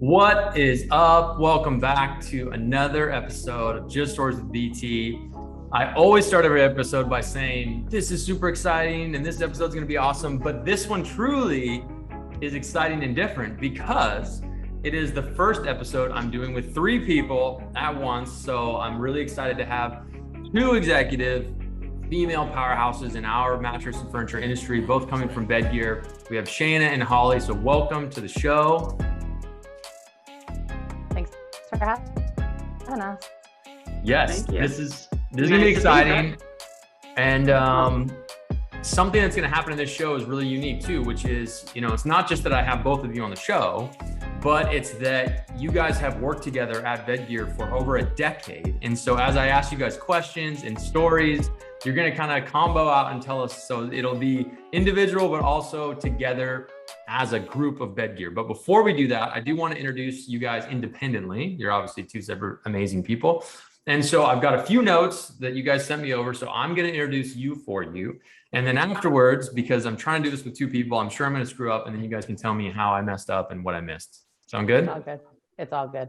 What is up? Welcome back to another episode of Just Stories with BT. I always start every episode by saying, this is super exciting and this episode is going to be awesome. But this one truly is exciting and different because it is the first episode I'm doing with three people at once. So I'm really excited to have two executive female powerhouses in our mattress and furniture industry, both coming from Bedgear. We have Shana and Holly. So welcome to the show. Thanks for having us. Yes, this is gonna be exciting, and something that's gonna happen in this show is really unique too, which is, it's not just that I have both of you on the show, but it's that you guys have worked together at Bedgear for over a decade. And so as I ask you guys questions and stories, you're gonna kind of combo out and tell us, so it'll be individual, but also together as a group of Bedgear. But before we do that, I do want to introduce you guys independently. You're obviously two separate amazing people. And so I've got a few notes that you guys sent me over. So I'm going to introduce you for you. And then afterwards, because I'm trying to do this with two people, I'm sure I'm going to screw up, and then you guys can tell me how I messed up and what I missed. Sound good? It's all good. It's all good.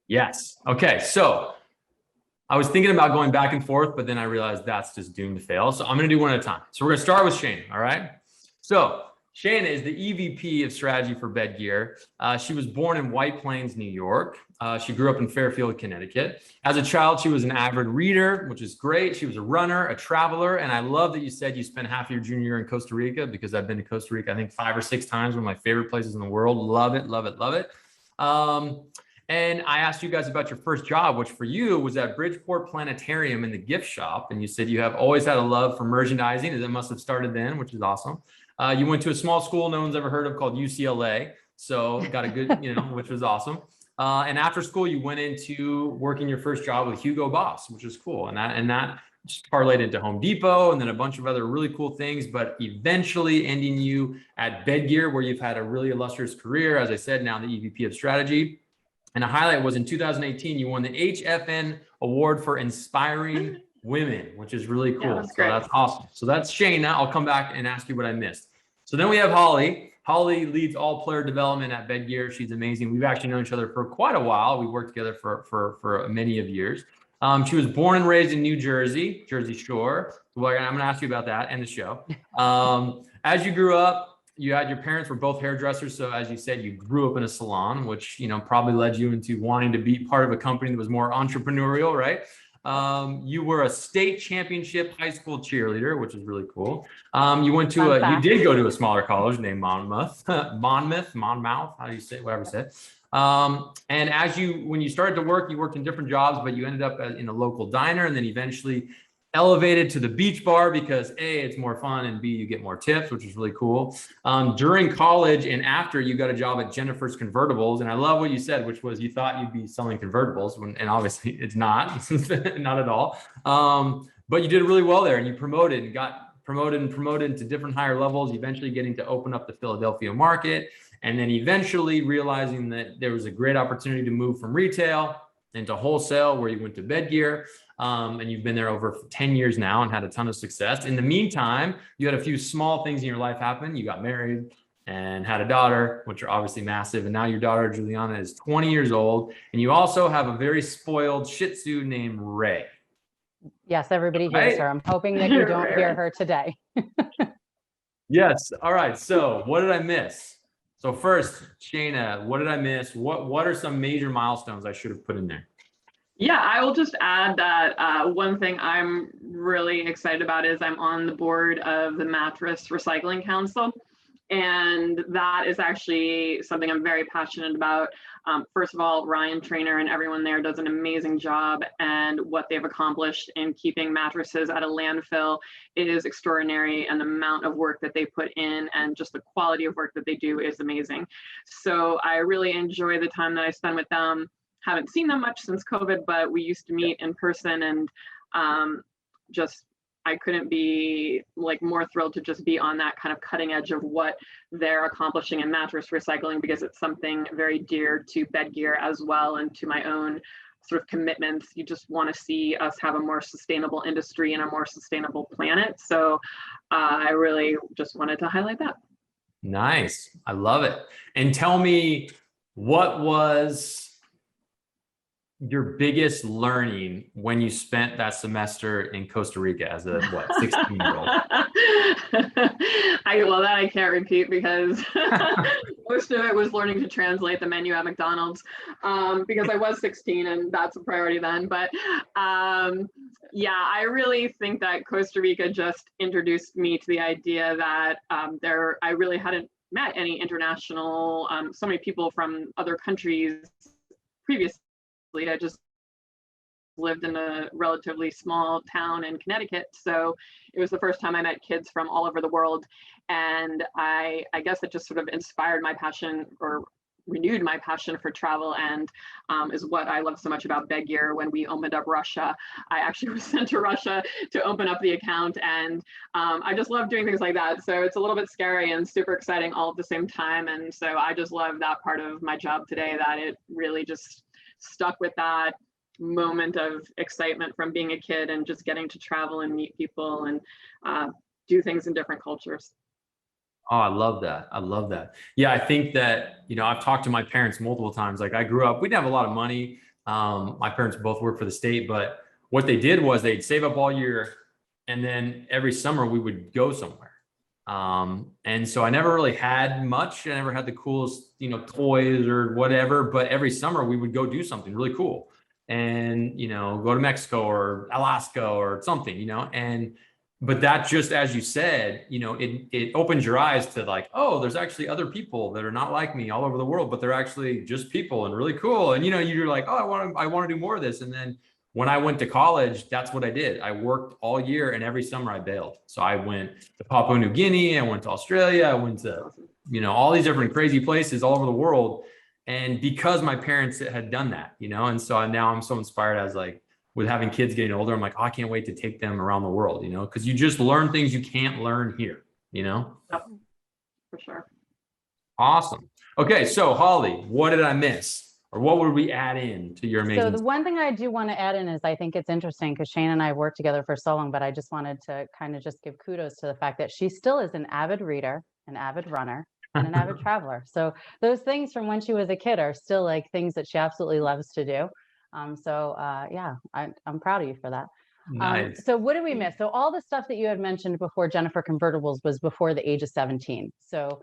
Yes. Okay. So I was thinking about going back and forth, but then I realized that's just doomed to fail. So I'm going to do one at a time. So we're going to start with Shane. All right. So Shana is the EVP of Strategy for Bedgear. She was born in White Plains, New York. She grew up in Fairfield, Connecticut. As a child, she was an avid reader, which is great. She was a runner, a traveler. And I love that you said you spent half your junior year in Costa Rica, because I've been to Costa Rica, I think 5 or 6 times, one of my favorite places in the world. Love it, love it, love it. And I asked you guys about your first job, which for you was at Bridgeport Planetarium in the gift shop. And you said you have always had a love for merchandising, and it must have started then, which is awesome. You went to a small school no one's ever heard of called UCLA. So got a good, which was awesome. And after school, you went into working your first job with Hugo Boss, which is cool. And that just parlayed into Home Depot and then a bunch of other really cool things, but eventually ending you at Bedgear, where you've had a really illustrious career. As I said, now the EVP of Strategy. And a highlight was in 2018, you won the HFN Award for Inspiring Women, which is really cool. Yeah, that's awesome. So that's Shana. I'll come back and ask you what I missed. So then we have Holly. Holly leads all player development at Bedgear. She's amazing. We've actually known each other for quite a while. We worked together for many of years. She was born and raised in New Jersey, Jersey Shore. Well, I'm going to ask you about that and the show. As you grew up, your parents were both hairdressers. So as you said, you grew up in a salon, which, probably led you into wanting to be part of a company that was more entrepreneurial, right? You were a state championship high school cheerleader, which is really cool. You did go to a smaller college named Monmouth, how do you say, whatever you said. And when you started to work, you worked in different jobs, but you ended up in a local diner, and then eventually elevated to the beach bar because A, it's more fun, and B, you get more tips, which is really cool. During college and after, you got a job at Jennifer's Convertibles. And I love what you said, which was you thought you'd be selling convertibles, and obviously it's not, not at all. But you did really well there, and you got promoted to different higher levels, eventually getting to open up the Philadelphia market. And then eventually realizing that there was a great opportunity to move from retail into wholesale, where you went to Bedgear. And you've been there over 10 years now and had a ton of success. In the meantime, you had a few small things in your life happen. You got married and had a daughter, which are obviously massive. And now your daughter, Juliana, is 20 years old. And you also have a very spoiled Shih Tzu named Ray. Yes, everybody hears her. I'm hoping that you don't hear her today. Yes. All right. So what did I miss? So first, Shana, what did I miss? What are some major milestones I should have put in there? Yeah, I will just add that one thing I'm really excited about is I'm on the board of the Mattress Recycling Council. And that is actually something I'm very passionate about. First of all, Ryan Trainer and everyone there does an amazing job, and what they've accomplished in keeping mattresses at a landfill is extraordinary, and the amount of work that they put in and just the quality of work that they do is amazing. So I really enjoy the time that I spend with them. Haven't seen them much since COVID, but we used to meet in person, and I couldn't be more thrilled to just be on that kind of cutting edge of what they're accomplishing in mattress recycling, because it's something very dear to Bedgear as well, and to my own sort of commitments. You just want to see us have a more sustainable industry and a more sustainable planet. So I really just wanted to highlight that. Nice. I love it. And tell me, what was your biggest learning when you spent that semester in Costa Rica as a 16-year-old? Well, that I can't repeat because most of it was learning to translate the menu at McDonald's, because I was 16 and that's a priority then. But yeah, I really think that Costa Rica just introduced me to the idea that I really hadn't met any international, so many people from other countries previously. I just lived in a relatively small town in Connecticut, so it was the first time I met kids from all over the world, and I guess it just sort of inspired my passion, or renewed my passion for travel, and is what I love so much about Bedgear. When we opened up Russia, I actually was sent to Russia to open up the account, and I just love doing things like that. So it's a little bit scary and super exciting all at the same time, and so I just love that part of my job today, that it really just stuck with that moment of excitement from being a kid and just getting to travel and meet people and do things in different cultures. Oh, I love that. I love that. Yeah, I think that, I've talked to my parents multiple times. Like, I grew up, we didn't have a lot of money. My parents both worked for the state, but what they did was they'd save up all year, and then every summer we would go somewhere. And so I never really had much. I never had the coolest, toys or whatever, but every summer we would go do something really cool and, go to Mexico or Alaska or something, but that, just as you said, it opens your eyes to like, oh, there's actually other people that are not like me all over the world, but they're actually just people and really cool. And, you're like, oh, I want to do more of this. And then when I went to college, that's what I did. I worked all year, and every summer I bailed. So I went to Papua New Guinea, I went to Australia, I went to, all these different crazy places all over the world. And because my parents had done that, and so now I'm so inspired as like, with having kids getting older, I'm like, oh, I can't wait to take them around the world, because you just learn things you can't learn here, Yep, for sure. Awesome. Okay, so Holly, what did I miss? Or what would we add in to your amazing? So the one thing I do want to add in is, I think it's interesting because Shana and I worked together for so long, but I just wanted to kind of just give kudos to the fact that she still is an avid reader, an avid runner, and an avid traveler. So those things from when she was a kid are still like things that she absolutely loves to do. Yeah, I'm proud of you for that. Nice. So what did we miss? So all the stuff that you had mentioned before Jennifer Convertibles was before the age of 17. So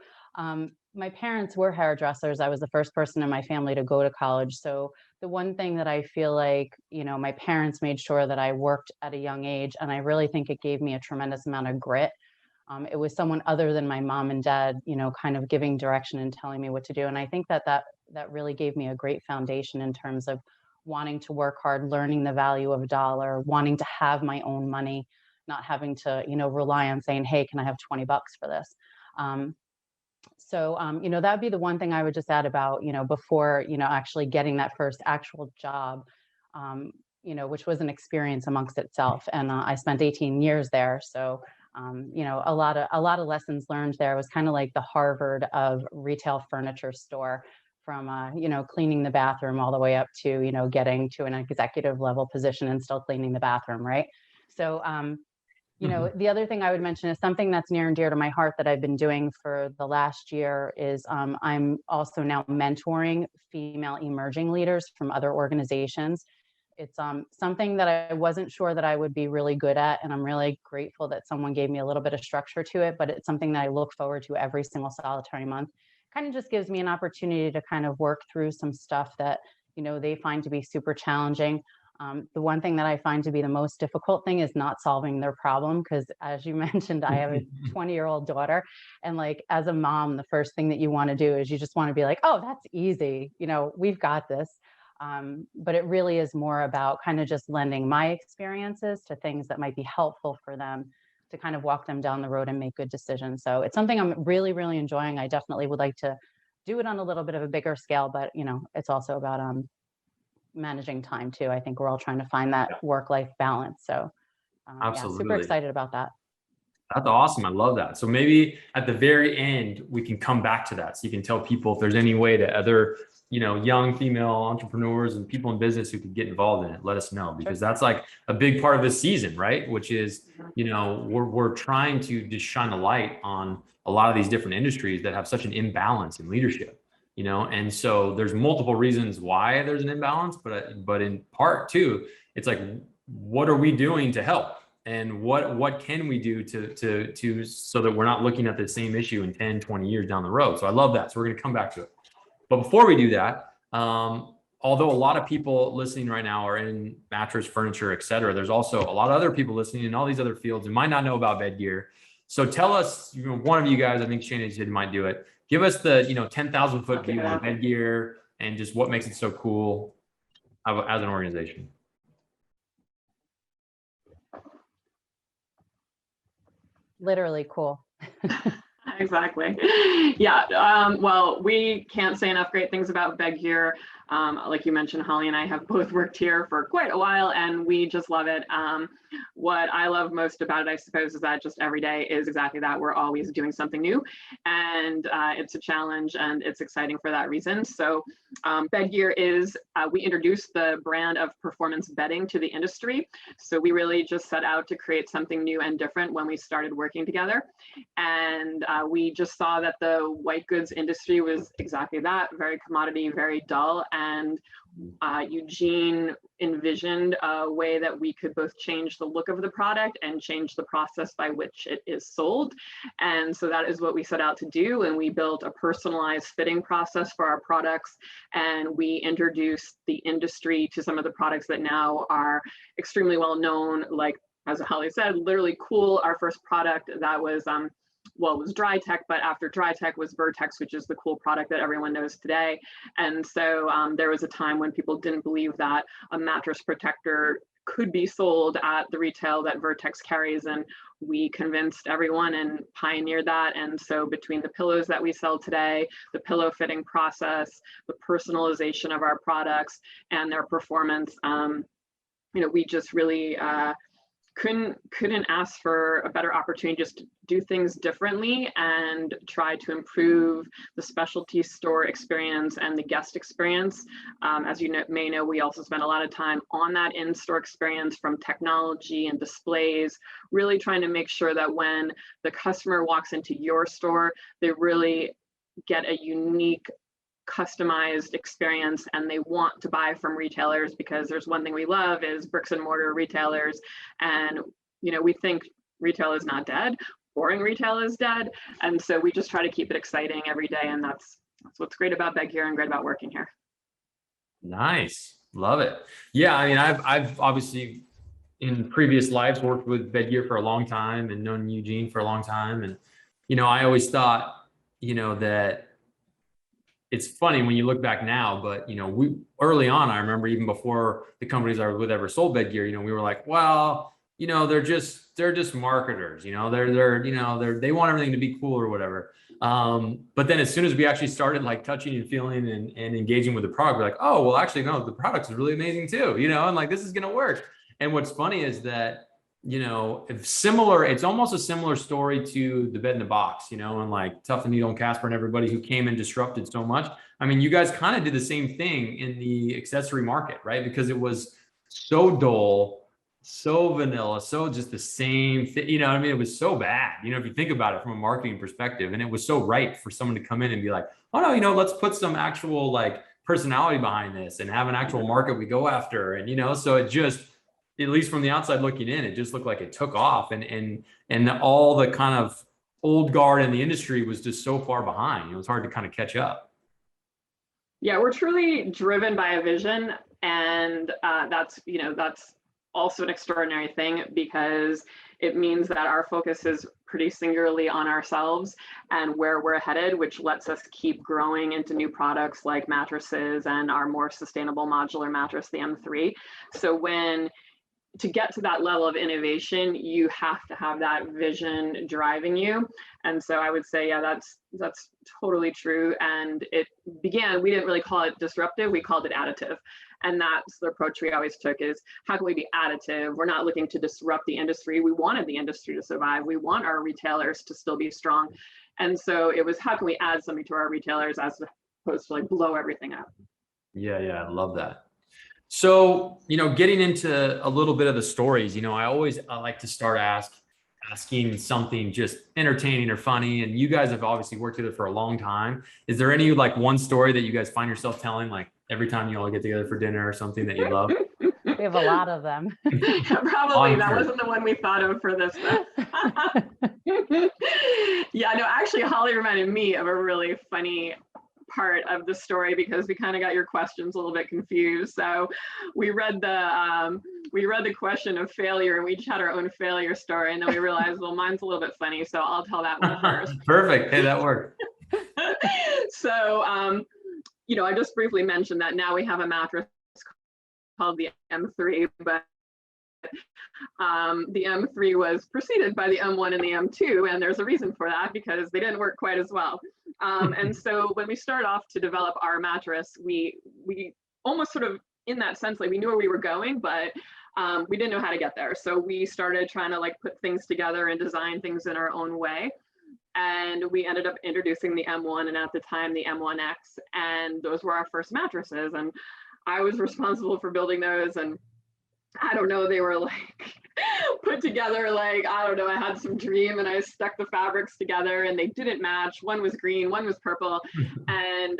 my parents were hairdressers. I was the first person in my family to go to college. So the one thing that I feel like, my parents made sure that I worked at a young age, and I really think it gave me a tremendous amount of grit. It was someone other than my mom and dad, kind of giving direction and telling me what to do. And I think that really gave me a great foundation in terms of wanting to work hard, learning the value of a dollar, wanting to have my own money, not having to, rely on saying, hey, can I have $20 for this? That'd be the one thing I would just add about, before, actually getting that first actual job, which was an experience amongst itself. And I spent 18 years there. So, a lot of lessons learned there. It was kind of like the Harvard of retail furniture store, from, cleaning the bathroom all the way up to, getting to an executive level position and still cleaning the bathroom. Right. So, the other thing I would mention is something that's near and dear to my heart that I've been doing for the last year is I'm also now mentoring female emerging leaders from other organizations. It's something that I wasn't sure that I would be really good at, and I'm really grateful that someone gave me a little bit of structure to it, but it's something that I look forward to every single solitary month. Kind of just gives me an opportunity to kind of work through some stuff that, they find to be super challenging. The one thing that I find to be the most difficult thing is not solving their problem, because as you mentioned, I have a 20-year-old daughter, and like, as a mom, the first thing that you want to do is you just want to be like, oh, that's easy. We've got this. But it really is more about kind of just lending my experiences to things that might be helpful for them to kind of walk them down the road and make good decisions. So it's something I'm really, really enjoying. I definitely would like to do it on a little bit of a bigger scale, but it's also about managing time too. I think we're all trying to find that work-life balance. So Absolutely. super excited about that. That's awesome. I love that. So maybe at the very end, we can come back to that. So you can tell people if there's any way to other, young female entrepreneurs and people in business who could get involved in it, let us know, because that's like a big part of this season, right? Which is, we're trying to just shine a light on a lot of these different industries that have such an imbalance in leadership. you know, and so there's multiple reasons why there's an imbalance, but in part too, it's like, what are we doing to help? And what can we do to so that we're not looking at the same issue in 10, 20 years down the road? So I love that. So we're going to come back to it. But before we do that, although a lot of people listening right now are in mattress, furniture, et cetera, there's also a lot of other people listening in all these other fields and might not know about Bedgear. So tell us, you know, one of you guys, I think Shana said might do it. Give us the, you know, 10,000 foot view on Bedgear and just what makes it so cool as an organization. Literally cool. Exactly. Yeah. Well, we can't say enough great things about Bedgear. Like you mentioned, Holly and I have both worked here for quite a while, and we just love it. What I love most about it, I suppose, is that just every day is exactly that. We're always doing something new, and it's a challenge, and it's exciting for that reason. So Bedgear is, we introduced the brand of performance bedding to the industry. So we really just set out to create something new and different when we started working together. And we just saw that the white goods industry was exactly that, very commodity, very dull. And Eugene envisioned a way that we could both change the look of the product and change the process by which it is sold. And so that is what we set out to do. And we built a personalized fitting process for our products. And we introduced the industry to some of the products that now are extremely well known, like, as Holly said, literally cool. Our first product that was, well, it was Dry Tech, but after Dry Tech was Vertex, which is the cool product that everyone knows today. And so there was a time when people didn't believe that a mattress protector could be sold at the retail that Vertex carries, and we convinced everyone and pioneered that. And so between the pillows that we sell today, the pillow fitting process, the personalization of our products, and their performance, you know, we just really couldn't ask for a better opportunity just to do things differently and try to improve the specialty store experience and the guest experience. As you may know, we also spend a lot of time on that in-store experience, from technology and displays, really trying to make sure that when the customer walks into your store, they really get a unique, customized experience, and they want to buy from retailers, because there's one thing we love is bricks and mortar retailers. And, you know, we think retail is not dead, boring retail is dead. And so we just try to keep it exciting every day. And that's what's great about Bedgear and great about working here. Nice. Love it. Yeah. I mean, I've obviously in previous lives worked with Bedgear for a long time and known Eugene for a long time. And, you know, I always thought, you know, that it's funny when you look back now, but, you know, we early on, I remember even before the companies I was with ever sold Bedgear, you know, we were like, well, you know, they're just marketers, you know, they want everything to be cool or whatever. But then as soon as we actually started like touching and feeling and engaging with the product, we're like, oh, well, actually, no, the product is really amazing too, you know, and like, this is going to work. And what's funny is that, you know, it's almost a similar story to the Bed in a Box, you know, and like Tough and Needle and Casper and everybody who came and disrupted so much. I mean, you guys kind of did the same thing in the accessory market, right? Because it was so dull, so vanilla, so just the same thing, you know what I mean? It was so bad, you know, if you think about it from a marketing perspective, and it was so right for someone to come in and be like, oh no, you know, let's put some actual like personality behind this and have an actual market we go after. And, you know, so it just, at least from the outside looking in, it just looked like it took off, and all the kind of old guard in the industry was just so far behind. It was hard to kind of catch up. Yeah, we're truly driven by a vision, and that's also an extraordinary thing, because it means that our focus is pretty singularly on ourselves and where we're headed, which lets us keep growing into new products like mattresses and our more sustainable modular mattress, the M3. So to get to that level of innovation, you have to have that vision driving you. And so I would say, yeah, that's totally true. And it began, we didn't really call it disruptive, we called it additive. And that's the approach we always took, is how can we be additive? We're not looking to disrupt the industry. We wanted the industry to survive. We want our retailers to still be strong. And so it was, how can we add something to our retailers as opposed to like blow everything up? Yeah, I love that. So, you know, getting into a little bit of the stories, you know, I like to start asking something just entertaining or funny, and you guys have obviously worked together for a long time. Is there any like one story that you guys find yourself telling, like every time you all get together for dinner or something that you love? We have a lot of them. Probably that wasn't the one we thought of for this. Yeah, no, actually Holly reminded me of a really funny part of the story because we kind of got your questions a little bit confused. So we read the question of failure, and we each had our own failure story, and then we realized, well, mine's a little bit funny, so I'll tell that one first. Perfect. Hey, that worked. So I just briefly mentioned that now we have a mattress called the M3, but the M3 was preceded by the M1 and the M2, and there's a reason for that because they didn't work quite as well. And so when we started off to develop our mattress, we almost sort of, in that sense, like we knew where we were going, but we didn't know how to get there. So we started trying to like put things together and design things in our own way. And we ended up introducing the M1 and at the time the M1X, and those were our first mattresses. And I was responsible for building those, and I don't know, they were like put together like, I don't know, I had some dream and I stuck the fabrics together and they didn't match. One was green, one was purple. And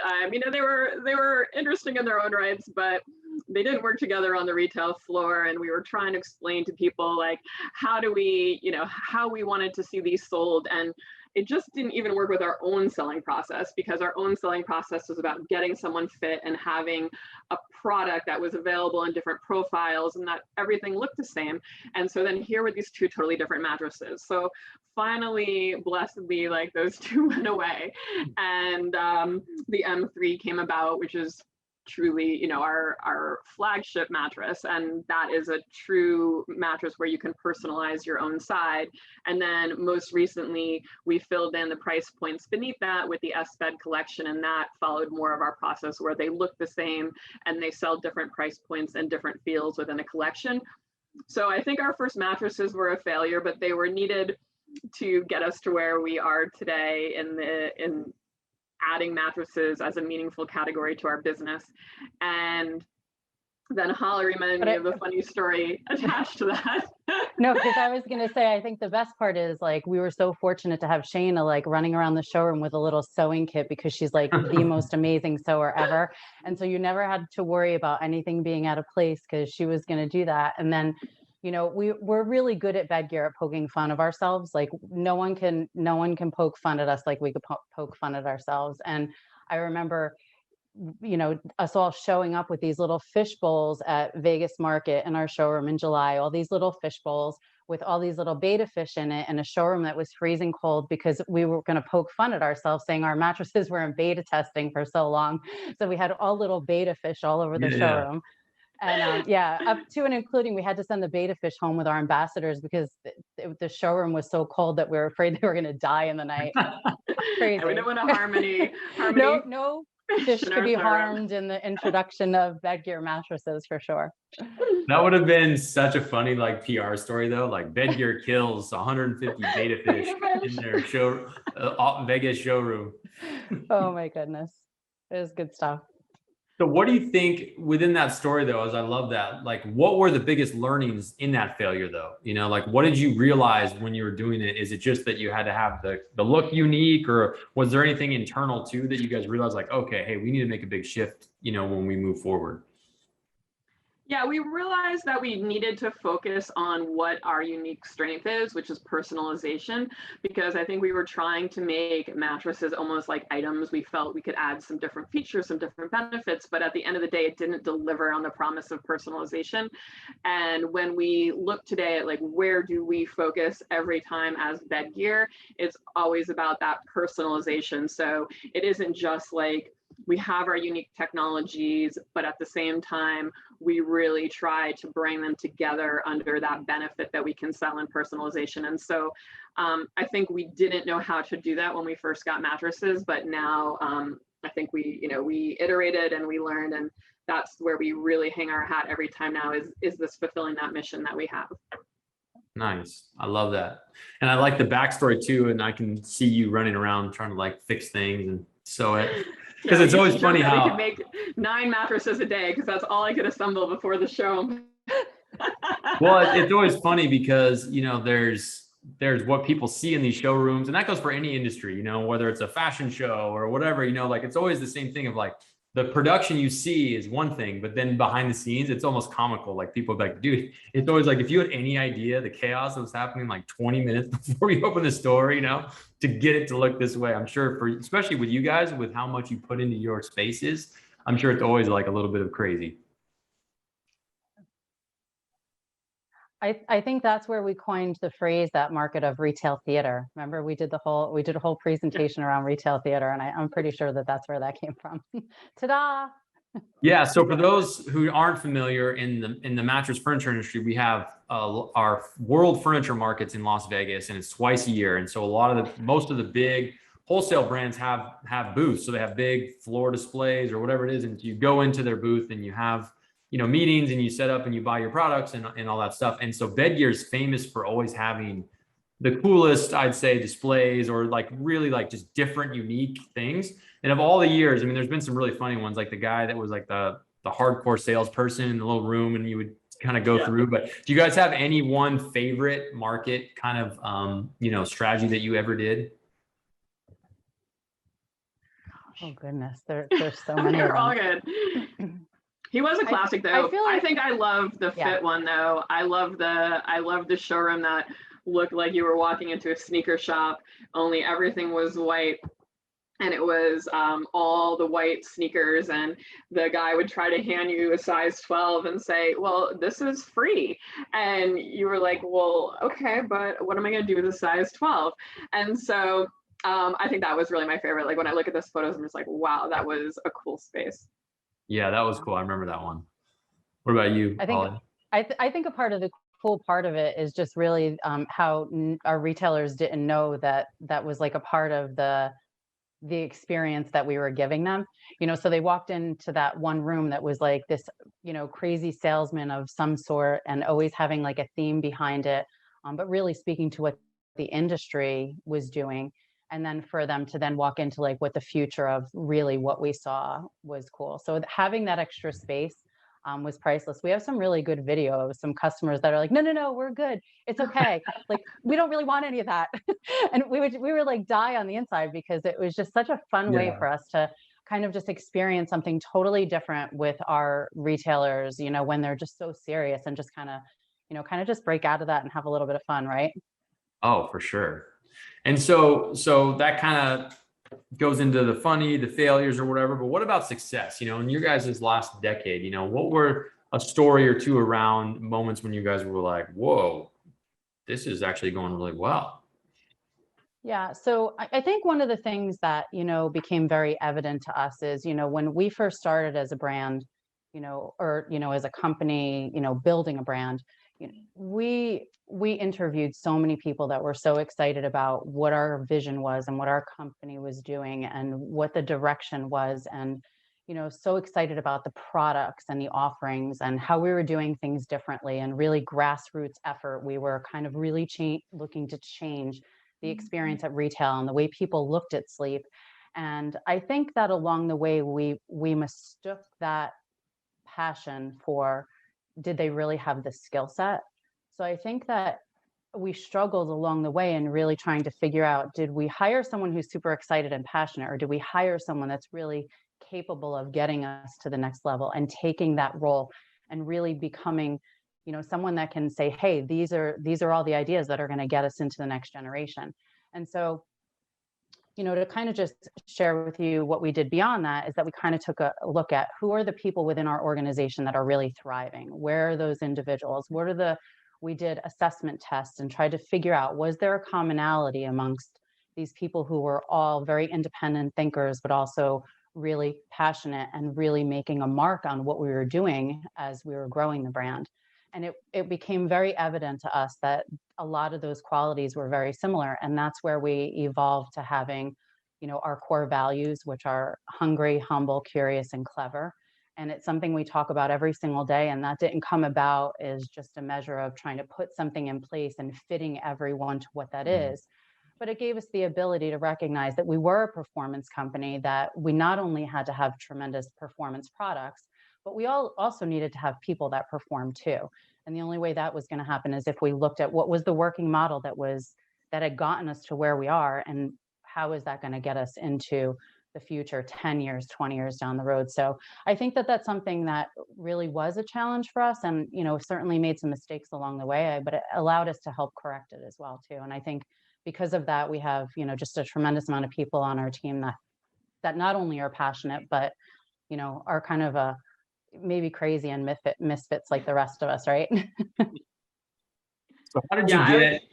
they were interesting in their own rights, but they didn't work together on the retail floor. And we were trying to explain to people like, how we wanted to see these sold. And it just didn't even work with our own selling process, because our own selling process was about getting someone fit and having a product that was available in different profiles and that everything looked the same. And so then here were these two totally different mattresses. So finally, blessedly, like those two went away, and the M3 came about, which is truly, our flagship mattress. And that is a true mattress where you can personalize your own side. And then most recently, we filled in the price points beneath that with the S-Bed collection. And that followed more of our process where they look the same and they sell different price points and different feels within a collection. So I think our first mattresses were a failure, but they were needed to get us to where we are today in adding mattresses as a meaningful category to our business. And then Holly reminded me of a funny story attached to that. No, because I was going to say, I think the best part is like, we were so fortunate to have Shana like running around the showroom with a little sewing kit, because she's like the most amazing sewer ever. And so you never had to worry about anything being out of place because she was going to do that. And then, we're really good at Bedgear at poking fun of ourselves. Like no one can poke fun at us like we could poke fun at ourselves. And I remember, us all showing up with these little fish bowls at Vegas Market in our showroom in July, all these little fish bowls with all these little betta fish in it, in a showroom that was freezing cold because we were going to poke fun at ourselves, saying our mattresses were in beta testing for so long. So we had all little betta fish all over the showroom. And up to and including, we had to send the betta fish home with our ambassadors because the showroom was so cold that we were afraid they were going to die in the night. Crazy. And we didn't want to harm any no fish could be harmed in the introduction of Bedgear mattresses for sure. That would have been such a funny like PR story though. Like Bedgear kills 150 betta fish in their Vegas showroom. Oh my goodness, it was good stuff. So what do you think within that story though, as I love that, like what were the biggest learnings in that failure though? Like what did you realize when you were doing it? Is it just that you had to have the look unique, or was there anything internal too that you guys realized like, okay, hey, we need to make a big shift, when we move forward? Yeah, we realized that we needed to focus on what our unique strength is, which is personalization, because I think we were trying to make mattresses almost like items. We felt we could add some different features, some different benefits, but at the end of the day, it didn't deliver on the promise of personalization. And when we look today at like, where do we focus every time as Bedgear, it's always about that personalization. So it isn't just like, we have our unique technologies, but at the same time, we really try to bring them together under that benefit that we can sell in personalization. And so I think we didn't know how to do that when we first got mattresses, but now I think we iterated and we learned, and that's where we really hang our hat every time now is this fulfilling that mission that we have. Nice. I love that. And I like the backstory too. And I can see you running around trying to like fix things and sew it. Because it's always funny how I could make 9 mattresses a day because that's all I could assemble before the show. Well, it's always funny because, there's there's what people see in these showrooms, and that goes for any industry, whether it's a fashion show or whatever, like it's always the same thing of like the production you see is one thing, but then behind the scenes, it's almost comical. Like people are like, dude, it's always like, if you had any idea the chaos that was happening like 20 minutes before we open the store, to get it to look this way, I'm sure especially with you guys, with how much you put into your spaces, I'm sure it's always like a little bit of crazy. I think that's where we coined the phrase, that market of retail theater. Remember, we did a whole presentation around retail theater, and I'm pretty sure that that's where that came from. Ta-da! Yeah. So for those who aren't familiar in the mattress furniture industry, we have our World Furniture Markets in Las Vegas, and it's twice a year. And so most of the big wholesale brands have booths. So they have big floor displays or whatever it is, and you go into their booth and you have meetings, and you set up and you buy your products and all that stuff. And so Bedgear is famous for always having the coolest, I'd say, displays, or like really like just different, unique things. And of all the years, I mean, there's been some really funny ones, like the guy that was like the hardcore salesperson in the little room, and you would kind of go through. But do you guys have any one favorite market kind of strategy that you ever did? Oh goodness, there's so many. They're all good. He was a classic though. I think I love the fit one though. I love the showroom that looked like you were walking into a sneaker shop, only everything was white. And it was all the white sneakers, and the guy would try to hand you a size 12 and say, well, this is free. And you were like, well, okay, but what am I going to do with a size 12? And so I think that was really my favorite. Like when I look at those photos, I'm just like, wow, that was a cool space. Yeah, that was cool. I remember that one. What about you, Holly? I think a part of the cool part of it is just really how our retailers didn't know that was like a part of the experience that we were giving them. So they walked into that one room that was like this, crazy salesman of some sort, and always having like a theme behind it, but really speaking to what the industry was doing. And then for them to then walk into like what the future of really what we saw was cool. So having that extra space was priceless. We have some really good video of some customers that are like, no, we're good. It's okay. Like, we don't really want any of that. And we were like die on the inside, because it was just such a fun way for us to kind of just experience something totally different with our retailers, when they're just so serious, and just kind of just break out of that and have a little bit of fun, right? Oh, for sure. And so that kind of goes into the funny, the failures or whatever, but what about success? In your guys' last decade, what were a story or two around moments when you guys were like, whoa, this is actually going really well? Yeah, so I think one of the things that, became very evident to us is, when we first started as a brand, or, as a company, building a brand, we interviewed so many people that were so excited about what our vision was and what our company was doing and what the direction was, and so excited about the products and the offerings and how we were doing things differently, and really grassroots effort. We were kind of really looking to change the experience at retail and the way people looked at sleep. And I think that along the way, we mistook that passion for, did they really have the skill set? So I think that we struggled along the way in really trying to figure out, did we hire someone who's super excited and passionate, or do we hire someone that's really capable of getting us to the next level and taking that role and really becoming, someone that can say, hey, these are all the ideas that are going to get us into the next generation. And so, to kind of just share with you what we did beyond that is that we kind of took a look at who are the people within our organization that are really thriving. Where are those individuals? We did assessment tests and tried to figure out, was there a commonality amongst these people who were all very independent thinkers, but also really passionate and really making a mark on what we were doing as we were growing the brand. And it became very evident to us that a lot of those qualities were very similar. And that's where we evolved to having, our core values, which are hungry, humble, curious, and clever. And it's something we talk about every single day. And that didn't come about as just a measure of trying to put something in place and fitting everyone to what that is. but it gave us the ability to recognize that we were a performance company, that we not only had to have tremendous performance products, but we also needed to have people that perform too. And the only way that was going to happen is if we looked at what was the working model that had gotten us to where we are, and how is that going to get us into the future 10 years, 20 years down the road. So I think that that's something that really was a challenge for us, and, you know, certainly made some mistakes along the way, but it allowed us to help correct it as well too. And I think because of that, we have, you know, just a tremendous amount of people on our team that not only are passionate, but, you know, are kind of maybe crazy and misfits like the rest of us, right? So how did you get?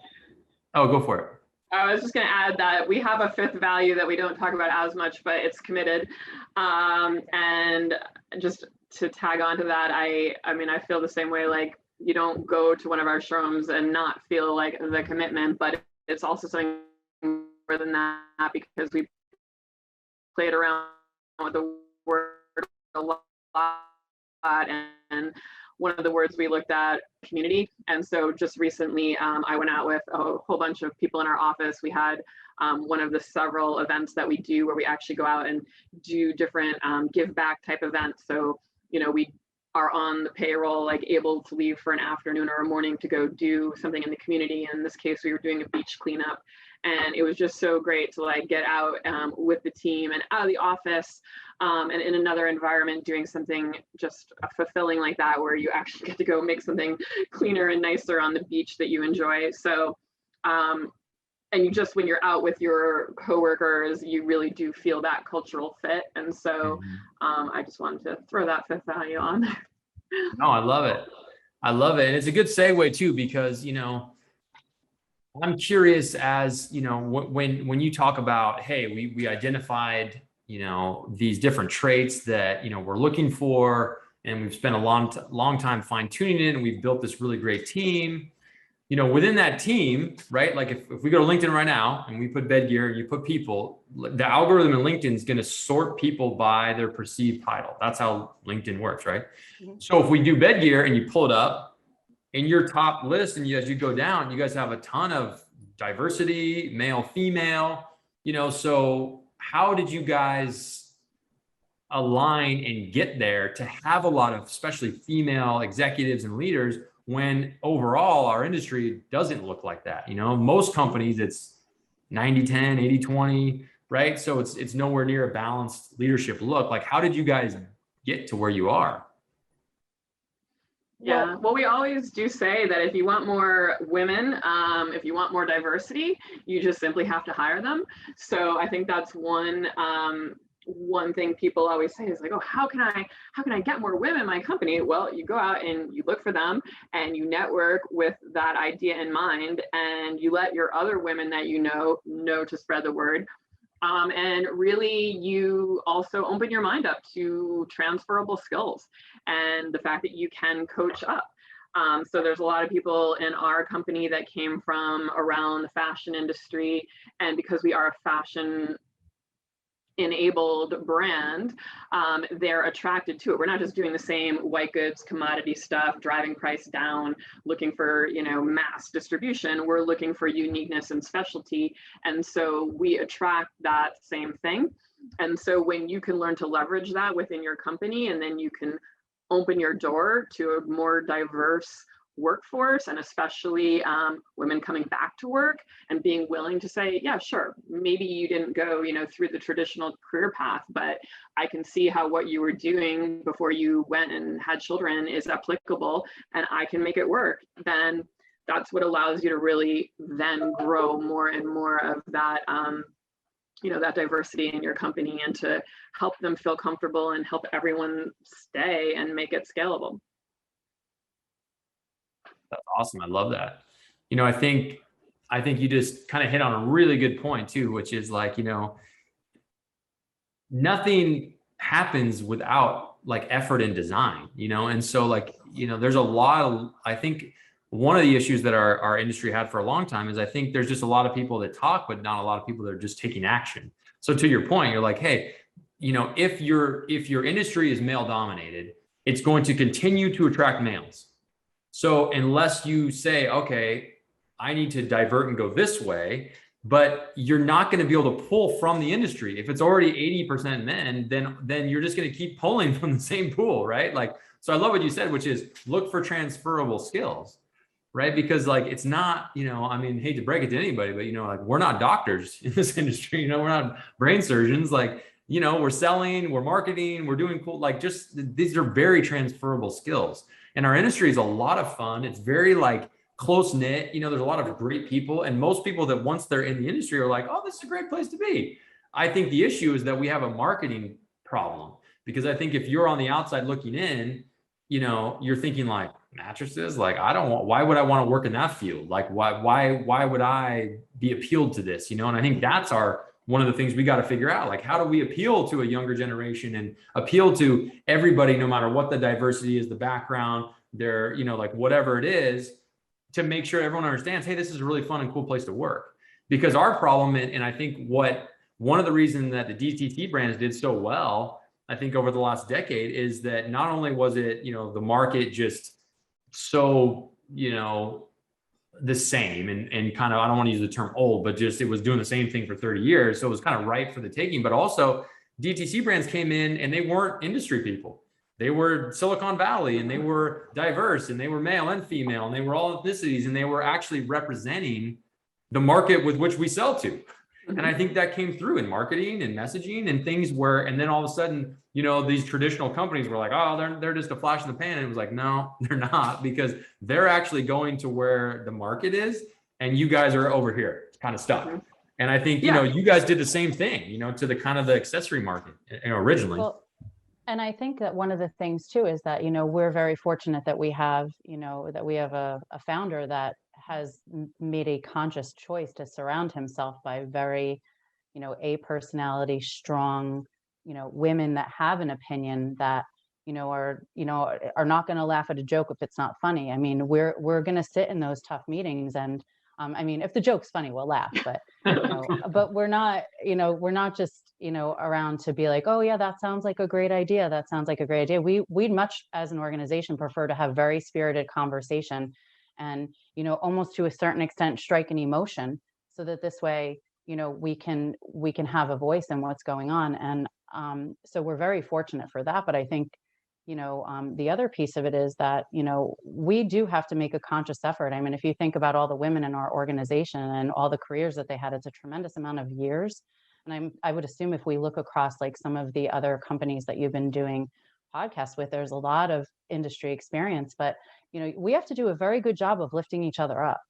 Oh, go for it. I was just going to add that we have a fifth value that we don't talk about as much, but it's committed. And just to tag on to that, I mean, I feel the same way. Like, you don't go to one of our showrooms and not feel like the commitment, but it's also something more than that, because we played around with the word a lot, and one of the words we looked at, community. And so just recently, I went out with a whole bunch of people in our office. We had one of the several events that we do where we actually go out and do different give back type events. So, you know, we are on the payroll, like able to leave for an afternoon or a morning to go do something in the community. In this case, we were doing a beach cleanup. And it was just so great to like get out with the team and out of the office and in another environment doing something just fulfilling like that, where you actually get to go make something cleaner and nicer on the beach that you enjoy. So, and you just, when you're out with your coworkers, you really do feel that cultural fit. And so I just wanted to throw that fifth value on there. No, I love it. I love it. And it's a good segue too, because, you know, I'm curious, as you know, when you talk about, hey, we identified, you know, these different traits that, you know, we're looking for, and we've spent a long time fine tuning it, and we've built this really great team. You know, within that team, right? Like if we go to LinkedIn right now and we put Bedgear and you put people, the algorithm in LinkedIn is going to sort people by their perceived title. That's how LinkedIn works, right? So if we do Bedgear and you pull it up, in your top list, and as you go down, you guys have a ton of diversity, male, female, you know, so how did you guys align and get there to have a lot of, especially female executives and leaders, when overall our industry doesn't look like that? You know, most companies it's 90-10, 80-20, right? So it's nowhere near a balanced leadership look. Like, how did you guys get to where you are? Yeah, well, we always do say that if you want more women, if you want more diversity, you just simply have to hire them. So I think that's one thing people always say is like, oh, how can I get more women in my company? Well, you go out and you look for them and you network with that idea in mind, and you let your other women that you know to spread the word. And really, you also open your mind up to transferable skills and the fact that you can coach up. So there's a lot of people in our company that came from around the fashion industry, and because we are a fashion enabled brand, they're attracted to it. We're not just doing the same white goods commodity stuff, driving price down, looking for, you know, mass distribution. We're looking for uniqueness and specialty. And so we attract that same thing. And so when you can learn to leverage that within your company, and then you can open your door to a more diverse workforce, and especially women coming back to work and being willing to say, yeah, sure, maybe you didn't go, you know, through the traditional career path, but I can see how what you were doing before you went and had children is applicable, and I can make it work. Then that's what allows you to really then grow more and more of that, you know, that diversity in your company, and to help them feel comfortable and help everyone stay and make it scalable. That's awesome. I love that. You know, I think you just kind of hit on a really good point too, which is like, you know, nothing happens without like effort and design, you know? And so like, you know, there's a lot of, I think one of the issues that our industry had for a long time is I think there's just a lot of people that talk, but not a lot of people that are just taking action. So to your point, you're like, hey, you know, if your industry is male dominated, it's going to continue to attract males. So unless you say, okay, I need to divert and go this way, but you're not going to be able to pull from the industry. If it's already 80% men, then you're just going to keep pulling from the same pool, right? Like, so I love what you said, which is look for transferable skills, right? Because like, it's not, I mean, hate to break it to anybody, but like, we're not doctors in this industry, we're not brain surgeons. Like, we're selling, we're marketing, we're doing cool, like just these are very transferable skills. And our industry is a lot of fun. It's very like close knit, there's a lot of great people, and most people that once they're in the industry are like, oh, this is a great place to be. I think the issue is that we have a marketing problem, because I think if you're on the outside looking in, you're thinking like, mattresses, like why would I want to work in that field? Like why would I be appealed to this? And I think that's one of the things we got to figure out, like, how do we appeal to a younger generation and appeal to everybody, no matter what the diversity is, the background, their, like whatever it is, to make sure everyone understands, hey, this is a really fun and cool place to work. Because our problem, and I think one of the reasons that the DTC brands did so well, I think over the last decade, is that not only was it, the market just so, the same and kind of, I don't want to use the term old, but just it was doing the same thing for 30 years. So it was kind of ripe for the taking, but also DTC brands came in and they weren't industry people. They were Silicon Valley, and they were diverse, and they were male and female, and they were all ethnicities, and they were actually representing the market with which we sell to. And I think that came through in marketing and messaging and things and then all of a sudden, these traditional companies were like, oh, they're just a flash in the pan. And it was like, no, they're not, because they're actually going to where the market is, and you guys are over here kind of stuck. And I think, you guys did the same thing, to the kind of the accessory market originally. Well, and I think that one of the things too is that, we're very fortunate that we have, a founder that has made a conscious choice to surround himself by very, a personality, strong, women that have an opinion, that, are not going to laugh at a joke if it's not funny. I mean, we're going to sit in those tough meetings, and I mean, if the joke's funny, we'll laugh, but, but we're not just, around to be like, oh yeah, that sounds like a great idea. That sounds like a great idea. We'd much as an organization prefer to have very spirited conversation and, almost to a certain extent, strike an emotion, so that this way, we can have a voice in what's going on. And so we're very fortunate for that. But I think, the other piece of it is that, we do have to make a conscious effort. I mean, if you think about all the women in our organization and all the careers that they had, it's a tremendous amount of years. And I would assume if we look across like some of the other companies that you've been doing podcasts with, there's a lot of industry experience, but, we have to do a very good job of lifting each other up.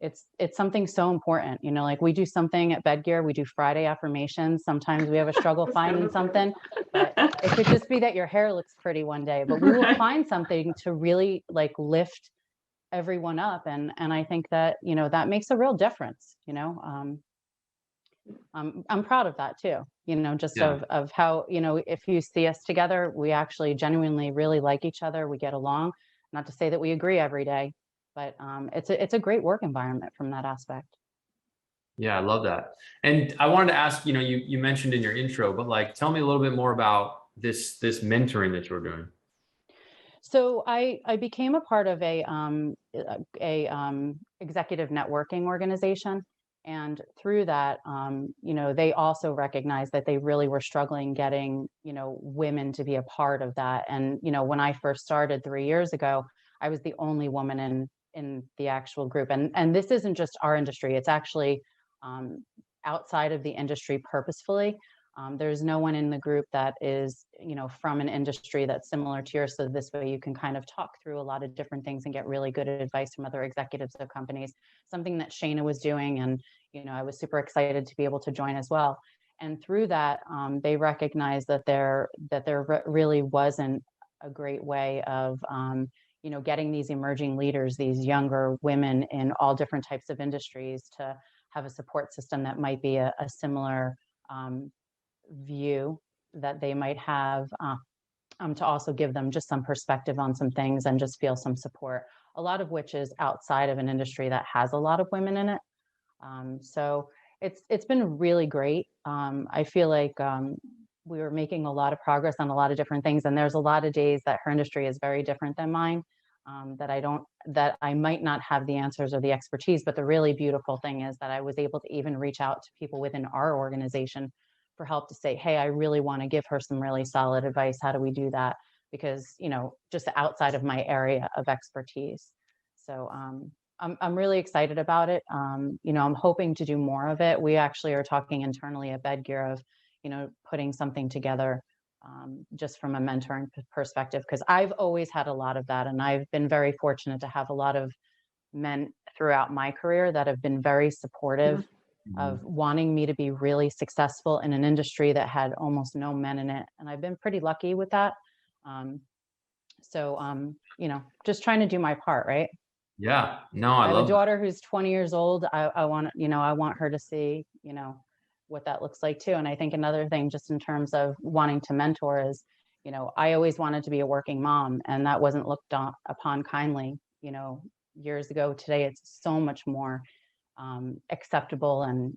It's something so important, like we do something at Bedgear, we do Friday affirmations. Sometimes we have a struggle finding something, but it could just be that your hair looks pretty one day, but we will find something to really like lift everyone up. And I think that, that makes a real difference, I'm proud of that too, just of how, if you see us together, we actually genuinely really like each other. We get along, not to say that we agree every day, but it's a great work environment from that aspect. Yeah, I love that. And I wanted to ask, you mentioned in your intro, but like, tell me a little bit more about this mentoring that you're doing. So I became a part of a executive networking organization. And through that, they also recognized that they really were struggling getting, women to be a part of that. And, when I first started 3 years ago, I was the only woman in the actual group. And this isn't just our industry, it's actually outside of the industry purposefully. There's no one in the group that is, from an industry that's similar to yours. So this way you can kind of talk through a lot of different things and get really good advice from other executives of companies, something that Shana was doing. And, I was super excited to be able to join as well. And through that, they recognized that there really wasn't a great way of, getting these emerging leaders, these younger women in all different types of industries, to have a support system that might be a similar view that they might have, to also give them just some perspective on some things and just feel some support, a lot of which is outside of an industry that has a lot of women in it. So it's been really great. I feel like we were making a lot of progress on a lot of different things, and there's a lot of days that her industry is very different than mine. that I might not have the answers or the expertise. But the really beautiful thing is that I was able to even reach out to people within our organization for help to say, hey, I really want to give her some really solid advice. How do we do that? Because, just outside of my area of expertise. So I'm really excited about it. I'm hoping to do more of it. We actually are talking internally at Bedgear of, putting something together just from a mentoring perspective, because I've always had a lot of that. And I've been very fortunate to have a lot of men throughout my career that have been very supportive of wanting me to be really successful in an industry that had almost no men in it. And I've been pretty lucky with that. Just trying to do my part, right? Yeah, no, I have love a daughter who's 20 years old. I want her to see, what that looks like too. And I think another thing just in terms of wanting to mentor is, I always wanted to be a working mom, and that wasn't looked upon kindly, years ago. Today, it's so much more acceptable, and,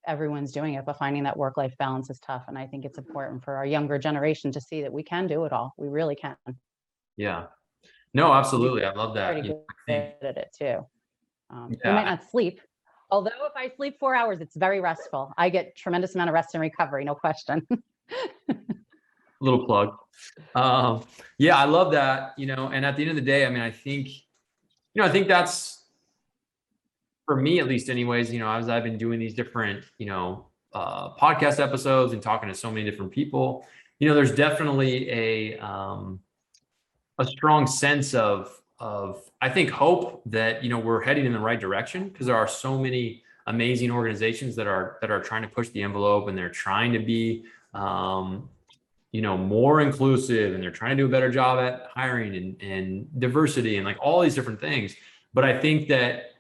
everyone's doing it, but finding that work-life balance is tough. And I think it's important for our younger generation to see that we can do it all. We really can. Yeah. No, absolutely. I love that. Pretty good at it too. We Yeah. might not sleep. Although if I sleep 4 hours, it's very restful. I get tremendous amount of rest and recovery, no question. Little plug. Yeah, I love that, and at the end of the day, I mean, I think that's, for me at least anyways, as I've been doing these different, podcast episodes and talking to so many different people, there's definitely a strong sense of I think hope that we're heading in the right direction, because there are so many amazing organizations that are trying to push the envelope, and they're trying to be more inclusive, and they're trying to do a better job at hiring and diversity and like all these different things. But I think that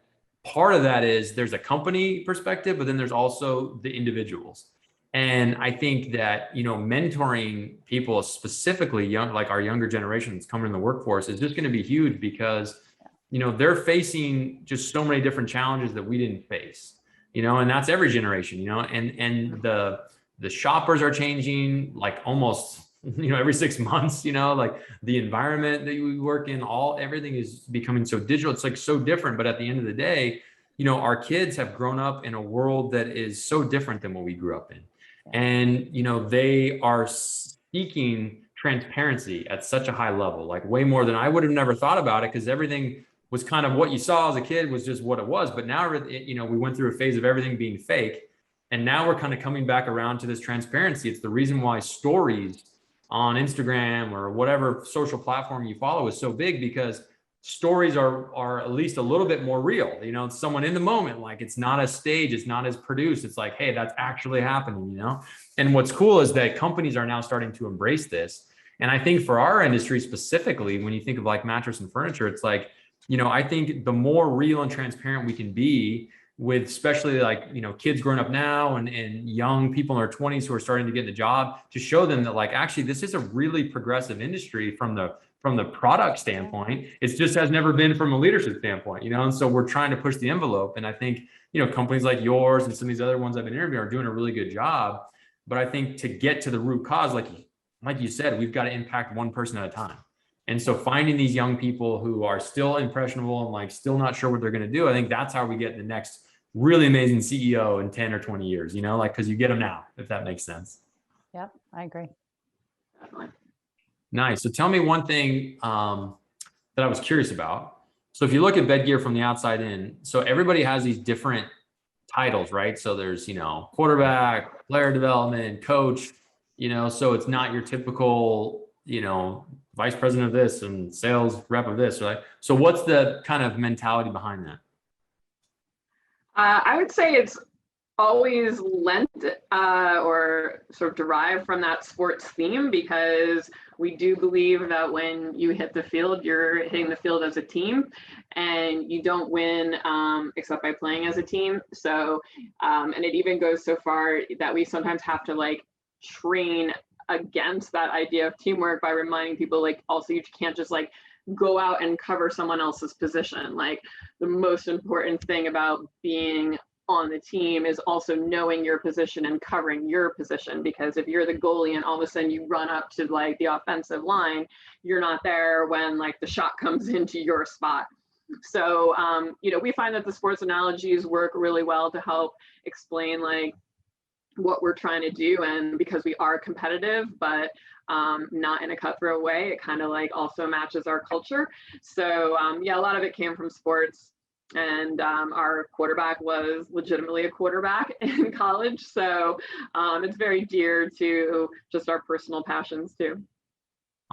part of that is there's a company perspective, but then there's also the individuals. And I think that, mentoring people, specifically young, like our younger generations coming in the workforce, is just going to be huge, because, they're facing just so many different challenges that we didn't face, and that's every generation, and the shoppers are changing like almost, every 6 months, like the environment that we work in, everything is becoming so digital. It's like so different. But at the end of the day, our kids have grown up in a world that is so different than what we grew up in. And, they are seeking transparency at such a high level, like way more than I would have never thought about it, because everything was kind of what you saw as a kid was just what it was. But now, we went through a phase of everything being fake. And now we're kind of coming back around to this transparency. It's the reason why stories on Instagram or whatever social platform you follow is so big, because stories are at least a little bit more real. It's someone in the moment, like it's not as staged, it's not as produced. It's like, hey, that's actually happening, And what's cool is that companies are now starting to embrace this. And I think for our industry specifically, when you think of like mattress and furniture, it's like, I think the more real and transparent we can be with, especially like, kids growing up now and young people in their 20s who are starting to get the job, to show them that like, actually, this is a really progressive industry from the product standpoint. It just has never been from a leadership standpoint, and so we're trying to push the envelope. And I think, companies like yours and some of these other ones I've been interviewing are doing a really good job. But I think to get to the root cause, like you said, we've got to impact one person at a time. And so finding these young people who are still impressionable and like still not sure what they're going to do, I think that's how we get the next really amazing CEO in 10 or 20 years, because you get them now, if that makes sense. Yep, I agree. Definitely. Nice. So tell me one thing that I was curious about. So if you look at Bedgear from the outside in, so everybody has these different titles, right? So there's, quarterback, player development, coach, so it's not your typical, vice president of this and sales rep of this, right? So what's the kind of mentality behind that? I would say it's always lent or sort of derived from that sports theme, because we do believe that when you hit the field, you're hitting the field as a team, and you don't win except by playing as a team. So, and it even goes so far that we sometimes have to like train against that idea of teamwork by reminding people like, also, you can't just like go out and cover someone else's position. Like the most important thing about being on the team is also knowing your position and covering your position, because if you're the goalie and all of a sudden you run up to like the offensive line, you're not there when like the shot comes into your spot. So we find that the sports analogies work really well to help explain like what we're trying to do, and because we are competitive but not in a cutthroat way, it kind of like also matches our culture. So a lot of it came from sports. And our quarterback was legitimately a quarterback in college. So it's very dear to just our personal passions too.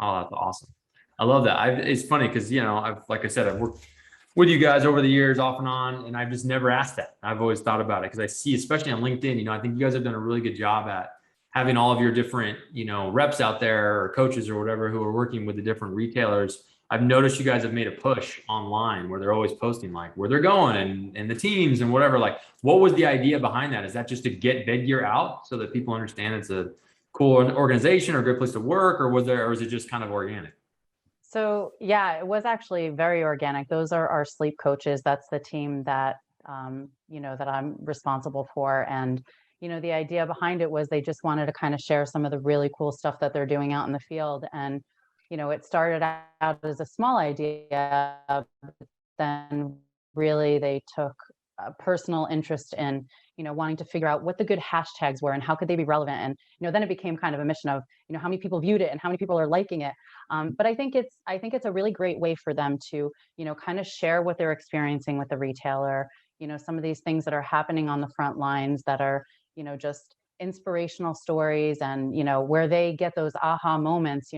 Oh, that's awesome. I love that. It's funny because, like I said, I've worked with you guys over the years off and on, and I've just never asked that. I've always thought about it because I see, especially on LinkedIn, I think you guys have done a really good job at having all of your different, reps out there or coaches or whatever who are working with the different retailers. I've noticed you guys have made a push online where they're always posting like where they're going and the teams and whatever. Like, what was the idea behind that? Is that just to get Bedgear out so that people understand it's a cool organization or a great place to work, or is it just kind of organic? So yeah, it was actually very organic. Those are our sleep coaches. That's the team that that I'm responsible for. And the idea behind it was they just wanted to kind of share some of the really cool stuff that they're doing out in the field. And it started out as a small idea, but then really they took a personal interest in, wanting to figure out what the good hashtags were and how could they be relevant. And, then it became kind of a mission of, how many people viewed it and how many people are liking it. But I think it's a really great way for them to, kind of share what they're experiencing with the retailer, some of these things that are happening on the front lines that are, just inspirational stories, and, where they get those aha moments,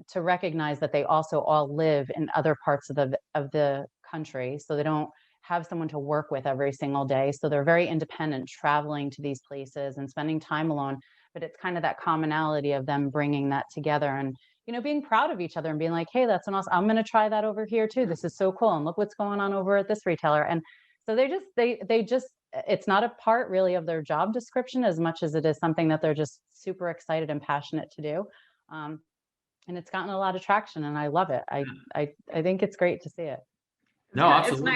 to recognize that they also all live in other parts of the country, so they don't have someone to work with every single day. So they're very independent, traveling to these places and spending time alone. But it's kind of that commonality of them bringing that together and, being proud of each other and being like, hey, that's an awesome, I'm going to try that over here too. This is so cool. And look what's going on over at this retailer. And so they just, it's not a part really of their job description as much as it is something that they're just super excited and passionate to do. And it's gotten a lot of traction, and I love it. I think it's great to see it. No, absolutely.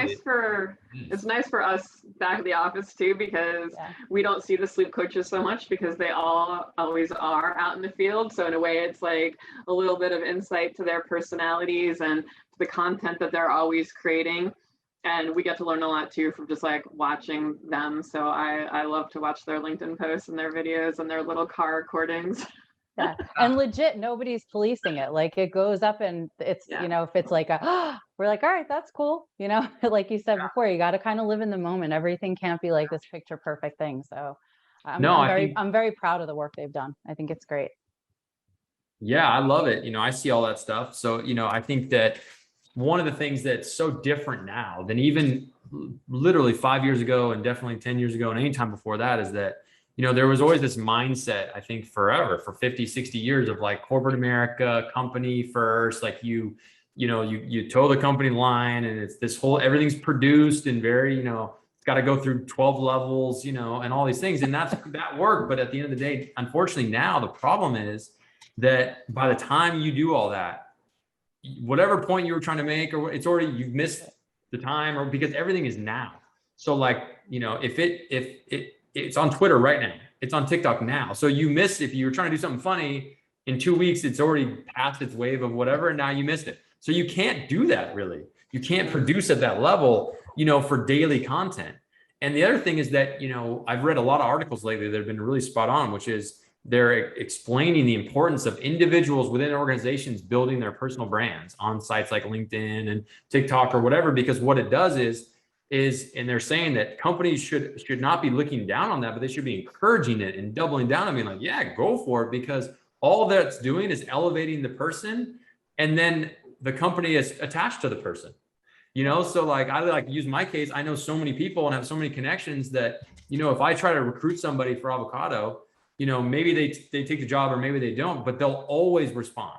It's nice for us back at the office too, because we don't see the sleep coaches so much because they all always are out in the field. So in a way, it's like a little bit of insight to their personalities and the content that they're always creating. And we get to learn a lot too from just like watching them. So I love to watch their LinkedIn posts and their videos and their little car recordings. Yeah. And legit, nobody's policing it. Like it goes up and it's, if it's like we're like, all right, that's cool. Like you said before, you got to kind of live in the moment. Everything can't be like this picture perfect thing. So I'm very proud of the work they've done. I think it's great. Yeah, I love it. I see all that stuff. So, I think that one of the things that's so different now than even literally 5 years ago and definitely 10 years ago and any time before that is that there was always this mindset, I think forever, for 50, 60 years of like corporate America, company first, like you toe the company line and it's this whole, everything's produced and very, it's got to go through 12 levels, and all these things. And that worked. But at the end of the day, unfortunately now the problem is that by the time you do all that, whatever point you were trying to make, or you've missed the time, or because everything is now. So like, if it's on Twitter right now, it's on TikTok now. So you missed, if you were trying to do something funny in 2 weeks, it's already past its wave of whatever. And now you missed it. So you can't do that really. You can't produce at that level, for daily content. And the other thing is that, I've read a lot of articles lately that have been really spot on, which is they're explaining the importance of individuals within organizations building their personal brands on sites like LinkedIn and TikTok or whatever, because what it does is, and they're saying that companies should not be looking down on that, but they should be encouraging it and doubling down and being like, yeah, go for it, because all that's doing is elevating the person, and then the company is attached to the person. So like I like use my case. I know so many people and have so many connections that if I try to recruit somebody for avocado, maybe they take the job or maybe they don't, but they'll always respond.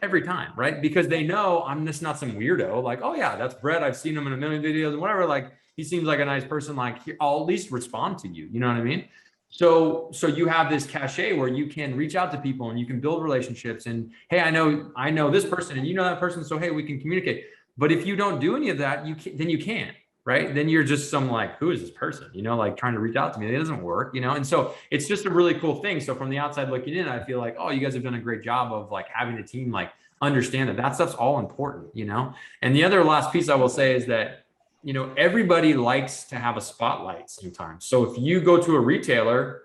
Every time, right? Because they know I'm just not some weirdo. Like, oh yeah, that's Brett. I've seen him in a million videos and whatever. Like, he seems like a nice person. Like, I'll at least respond to you. You know what I mean? So you have this cachet where you can reach out to people and you can build relationships. And hey, I know this person and that person. So hey, we can communicate. But if you don't do any of that, then you can't. right? Then you're just some like, who is this person? You know, like trying to reach out to me. It doesn't work, you know? And so it's just a really cool thing. So from the outside looking in, I feel like, oh, you guys have done a great job of like having the team like understand that that stuff's all important, you know? And the other last piece I will say is that, you know, everybody likes to have a spotlight sometimes. So if you go to a retailer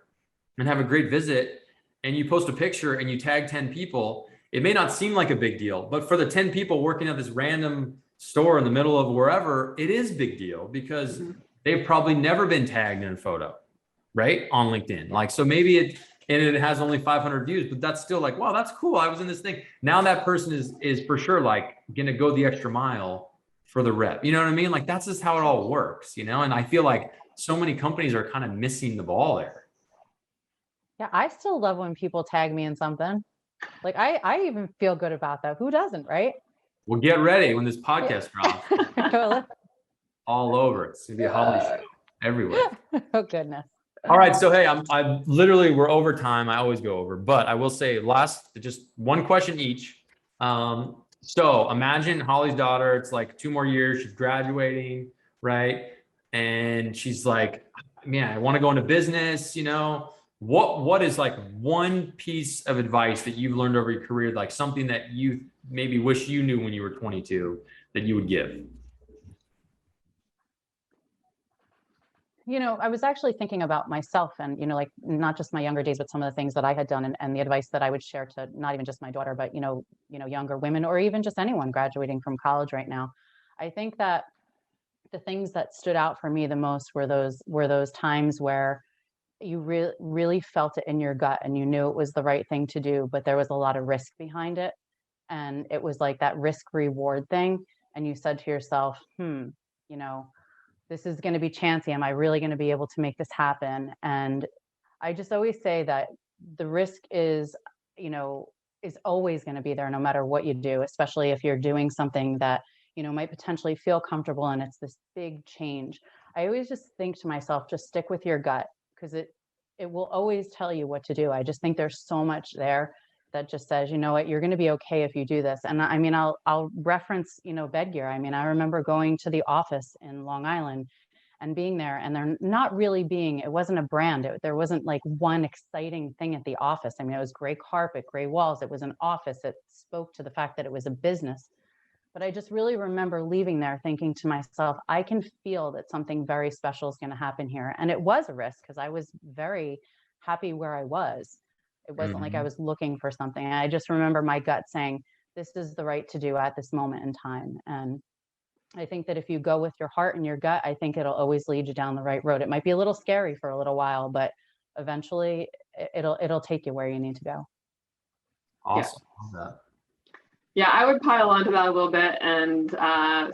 and have a great visit and you post a picture and you tag 10 people, it may not seem like a big deal, but for the 10 people working at this random store in the middle of wherever, it is big deal because they've probably never been tagged in a photo, right? On LinkedIn. Like, so maybe it has only 500 views, but that's still like, wow, that's cool. I was in this thing. Now that person is for sure like going to go the extra mile for the rep. You know what I mean? Like, that's just how it all works, you know? And I feel like so many companies are kind of missing the ball there. Yeah, I still love when people tag me in something. Like I even feel good about that. Who doesn't, right? Well, get ready when this podcast drops. All over. It's gonna be a Holly show everywhere. Oh goodness. All right. So hey, I literally we're over time. I always go over, but I will say just one question each. So imagine Holly's daughter, it's like 2 more years, she's graduating, right? And she's like, man, I want to go into business, you know. What is like one piece of advice that you've learned over your career, like something that you maybe wish you knew when you were 22 that you would give? You know, I was actually thinking about myself and, you know, like not just my younger days, but some of the things that I had done and the advice that I would share to not even just my daughter, but, younger women or even just anyone graduating from college right now. I think that the things that stood out for me the most were those times where you really felt it in your gut and you knew it was the right thing to do, but there was a lot of risk behind it. And it was like that risk reward thing. And you said to yourself, you know, this is going to be chancy. Am I really going to be able to make this happen? And I just always say that the risk is always going to be there no matter what you do, especially if you're doing something that, might potentially feel comfortable and it's this big change. I always just think to myself, just stick with your gut because it will always tell you what to do. I just think there's so much there that just says, you know what, you're going to be okay if you do this. And I mean, I'll reference, Bedgear. I mean, I remember going to the office in Long Island and being there and there not really being, it wasn't a brand. There wasn't like one exciting thing at the office. I mean, it was gray carpet, gray walls. It was an office that spoke to the fact that it was a business. But I just really remember leaving there thinking to myself, I can feel that something very special is going to happen here. And it was a risk because I was very happy where I was. It wasn't like I was looking for something. I just remember my gut saying, this is the right to do at this moment in time. And I think that if you go with your heart and your gut, I think it'll always lead you down the right road. It might be a little scary for a little while, but eventually it'll take you where you need to go. Awesome. Yeah. Yeah, I would pile onto that a little bit and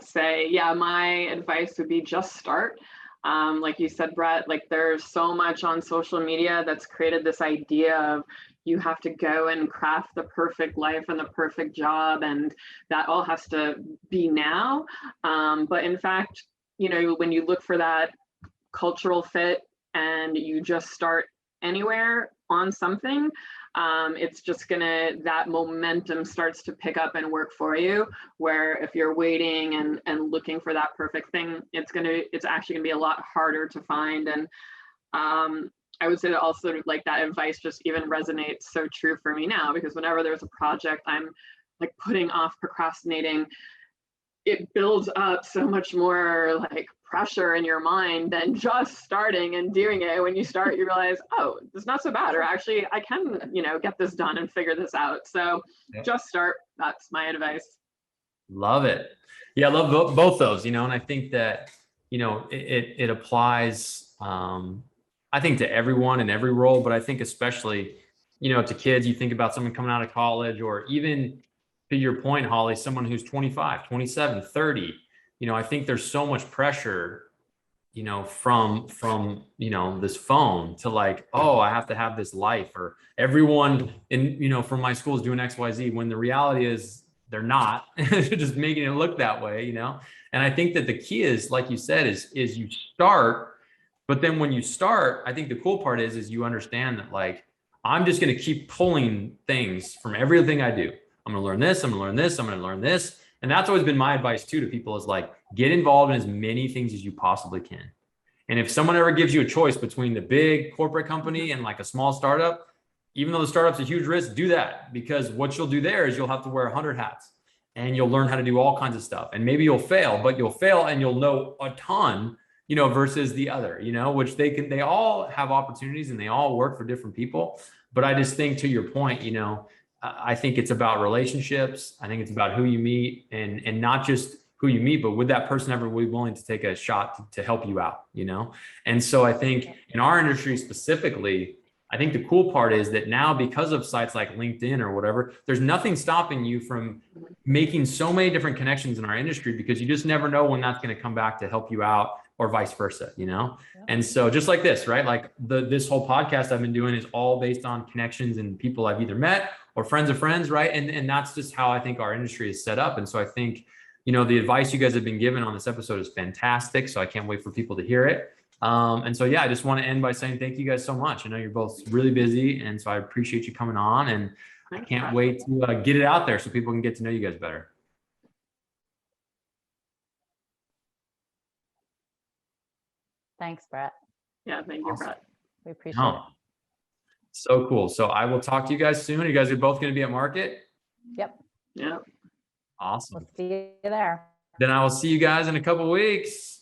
say, yeah, my advice would be just start. Like you said, Brett, like there's so much on social media that's created this idea of you have to go and craft the perfect life and the perfect job, and that all has to be now. But in fact, when you look for that cultural fit and you just start anywhere on something, it's just that momentum starts to pick up and work for you, where if you're waiting and looking for that perfect thing, it's actually gonna be a lot harder to find. And I would say that also like that advice just even resonates so true for me now, because whenever there's a project I'm like putting off, procrastinating, it builds up so much more like pressure in your mind than just starting and doing it. When you start, you realize, oh, it's not so bad, or actually I can, get this done and figure this out. So just start. That's my advice. Love it. Yeah, I love both those, and I think that, it applies, I think to everyone in every role, but I think especially, to kids. You think about someone coming out of college, or even to your point, Holly, someone who's 25, 27, 30, I think there's so much pressure, from, this phone to like, oh, I have to have this life, or everyone in, from my school is doing XYZ, when the reality is they're not. They're just making it look that way, And I think that the key is, like you said, is you start, but then when you start, I think the cool part is you understand that like, I'm just going to keep pulling things from everything I do. I'm going to learn this. I'm going to learn this. I'm going to learn this. And that's always been my advice too to people, is like, get involved in as many things as you possibly can. And if someone ever gives you a choice between the big corporate company and like a small startup, even though the startup's a huge risk, do that, because what you'll do there is you'll have to wear 100 hats and you'll learn how to do all kinds of stuff. And maybe you'll fail, but you'll fail and you'll know a ton, you know, versus the other, you know, which they all have opportunities and they all work for different people. But I just think, to your point, you know, I think it's about relationships. I think it's about who you meet, and not just who you meet, but would that person ever be willing to take a shot to help you out, you know? And so I think in our industry specifically, I think the cool part is that now, because of sites like LinkedIn or whatever, there's nothing stopping you from making so many different connections in our industry, because you just never know when that's going to come back to help you out, or vice versa, you know? And so just like this, right? Like this whole podcast I've been doing is all based on connections and people I've either met or friends of friends, right? And that's just how I think our industry is set up. And so I think, you know, the advice you guys have been given on this episode is fantastic. So I can't wait for people to hear it. And so, yeah, I just want to end by saying thank you guys so much. I know you're both really busy, and so I appreciate you coming on, and I can't wait to get it out there so people can get to know you guys better. Thanks, Brett. Yeah, thank you, Brett. We appreciate it. So cool. So I will talk to you guys soon. You guys are both going to be at Market? Yep. Yeah. Awesome. We'll see you there. Then I will see you guys in a couple weeks.